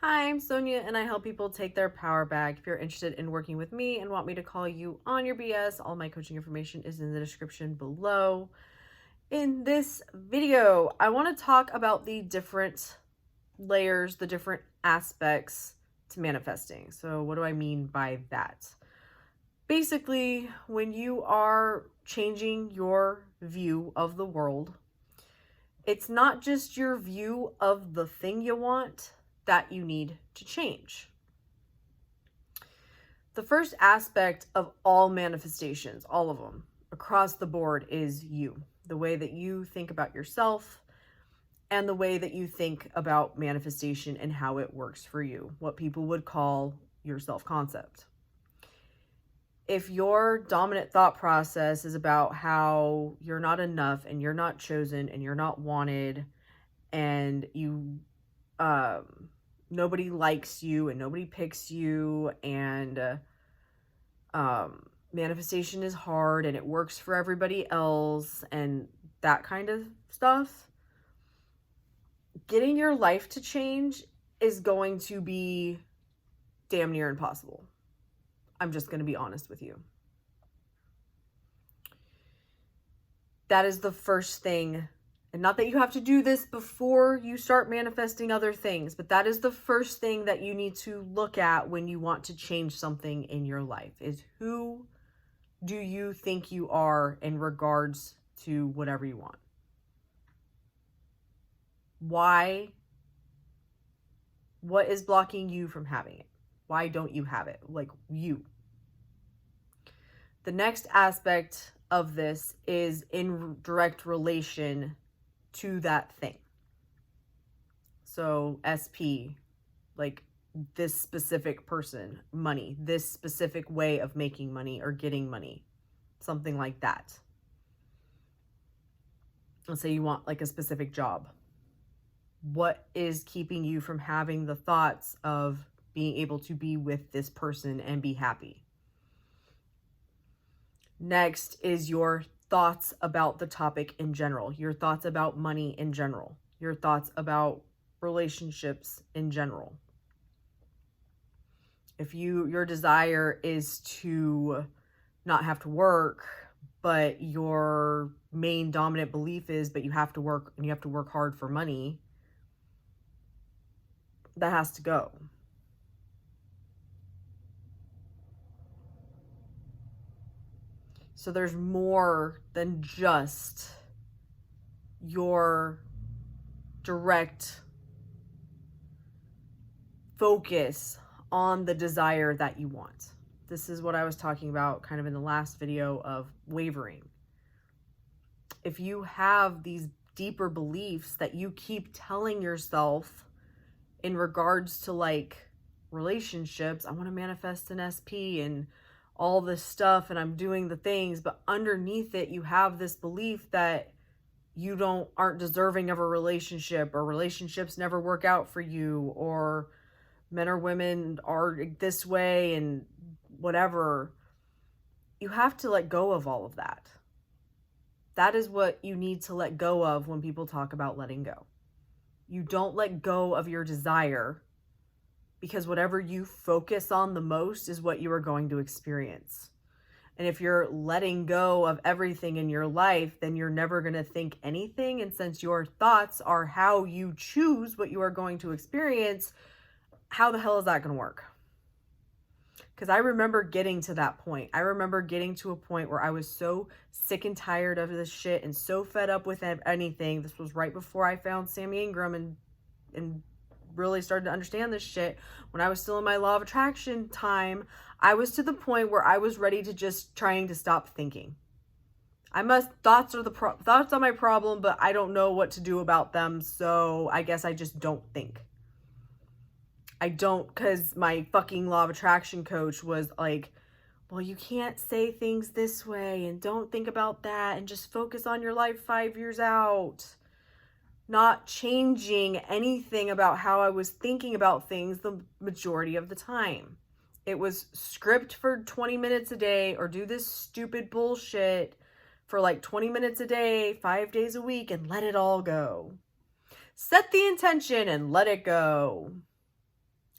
Hi, I'm Sonia and I help people take their power back. If you're interested in working with me and want me to call you on your BS, all my coaching information is in the description below. In this video, I want to talk about the different layers, the different aspects to manifesting. So what do I mean by that? Basically, when you are changing your view of the world, it's not just your view of the thing you want that you need to change. The first aspect of all manifestations, all of them, across the board, is you. The way that you think about yourself and the way that you think about manifestation and how it works for you, what people would call your self-concept. If your dominant thought process is about how you're not enough and you're not chosen and you're not wanted and you nobody likes you and nobody picks you and manifestation is hard and it works for everybody else and that kind of stuff, getting your life to change is going to be damn near impossible. I'm just going to be honest with you. That is the first thing. And not that you have to do this before you start manifesting other things, but that is the first thing that you need to look at when you want to change something in your life, is who do you think you are in regards to whatever you want? Why? What is blocking you from having it? Why don't you have it? Like you. The next aspect of this is in direct relation to that thing. So SP, like this specific person, money, this specific way of making money or getting money, something like that. Let's say you want like a specific job. What is keeping you from having the thoughts of being able to be with this person and be happy? Next is your thoughts about the topic in general, your thoughts about money in general, your thoughts about relationships in general. If your desire is to not have to work, but your main dominant belief is, but you have to work and you have to work hard for money, that has to go. So there's more than just your direct focus on the desire that you want. This is what I was talking about kind of in the last video of wavering. If you have these deeper beliefs that you keep telling yourself in regards to like relationships, I want to manifest an SP and all this stuff and I'm doing the things, but underneath it you have this belief that you aren't deserving of a relationship, or relationships never work out for you, or men or women are this way and whatever. You have to let go of all of that. That is what you need to let go of when people talk about letting go. You don't let go of your desire, because whatever you focus on the most is what you are going to experience. And if you're letting go of everything in your life, then you're never going to think anything. And since your thoughts are how you choose what you are going to experience, how the hell is that going to work? Because I remember getting to that point. I remember getting to a point where I was so sick and tired of this shit and so fed up with anything. This was right before I found Sammy Ingram and really started to understand this shit. When I was still in my law of attraction time, I was to the point where I was ready to just trying to stop thinking. Thoughts are my problem, but I don't know what to do about them, so I guess I just don't think. I don't, because my fucking law of attraction coach was like, well, you can't say things this way and don't think about that and just focus on your life 5 years out. Not changing anything about how I was thinking about things the majority of the time. It was script for 20 minutes a day, or do this stupid bullshit for like 20 minutes a day, 5 days a week, and let it all go. Set the intention and let it go.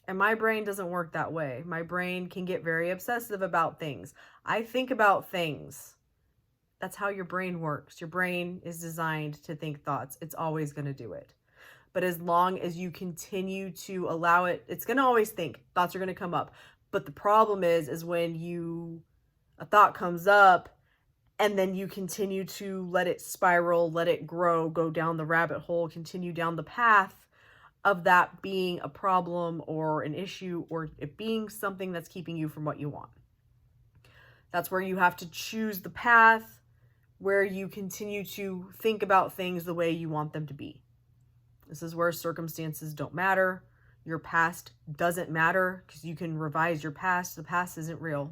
And my brain doesn't work that way. My brain can get very obsessive about things. I think about things. That's how your brain works. Your brain is designed to think thoughts. It's always going to do it. But as long as you continue to allow it, it's going to always think. Thoughts are going to come up. But the problem is when a thought comes up and then you continue to let it spiral, let it grow, go down the rabbit hole, continue down the path of that being a problem or an issue or it being something that's keeping you from what you want. That's where you have to choose the path where you continue to think about things the way you want them to be. This is where circumstances don't matter. Your past doesn't matter because you can revise your past. The past isn't real.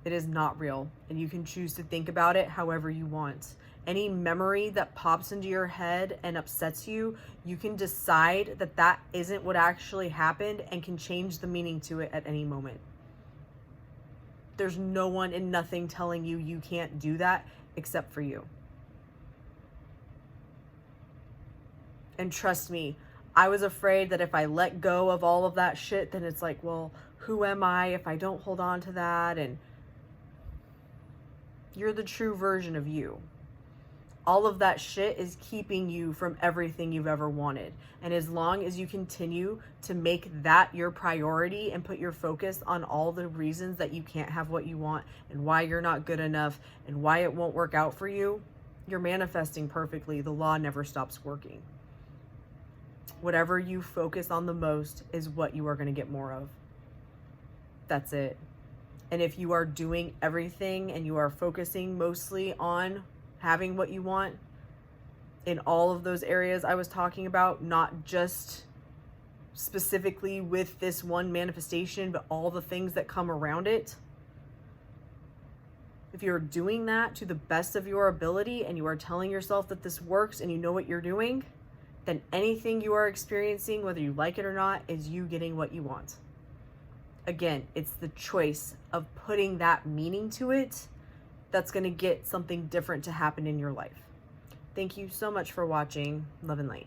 It is not real. And you can choose to think about it however you want. Any memory that pops into your head and upsets you, you can decide that that isn't what actually happened and can change the meaning to it at any moment. There's no one and nothing telling you you can't do that except for you. And trust me, I was afraid that if I let go of all of that shit, then it's like, well, who am I if I don't hold on to that? And you're the true version of you. All of that shit is keeping you from everything you've ever wanted. And as long as you continue to make that your priority and put your focus on all the reasons that you can't have what you want and why you're not good enough and why it won't work out for you, you're manifesting perfectly. The law never stops working. Whatever you focus on the most is what you are going to get more of. That's it. And if you are doing everything and you are focusing mostly on having what you want in all of those areas I was talking about, not just specifically with this one manifestation, but all the things that come around it. If you're doing that to the best of your ability and you are telling yourself that this works and you know what you're doing, then anything you are experiencing, whether you like it or not, is you getting what you want. Again, it's the choice of putting that meaning to it that's going to get something different to happen in your life. Thank you so much for watching. Love and light.